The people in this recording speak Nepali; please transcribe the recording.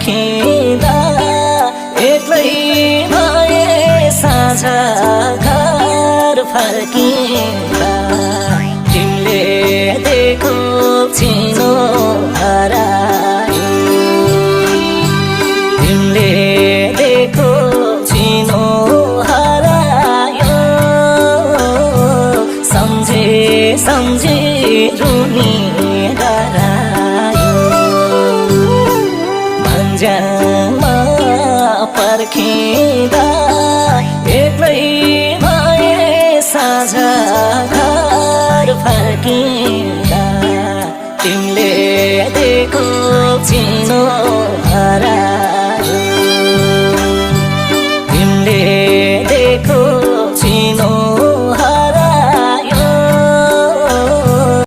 फर्किँदा एक्लै भए साझा घर फर्किँदा तिमीले दिएको चिनो हरायो तिमीले दिएको चिनो हरायो सम्झे सम्झे रुनी डरायो भन्ज्याङमा पर्खिँदा एक्लै भए साझा घर फर्किँदा तिमीले दिएको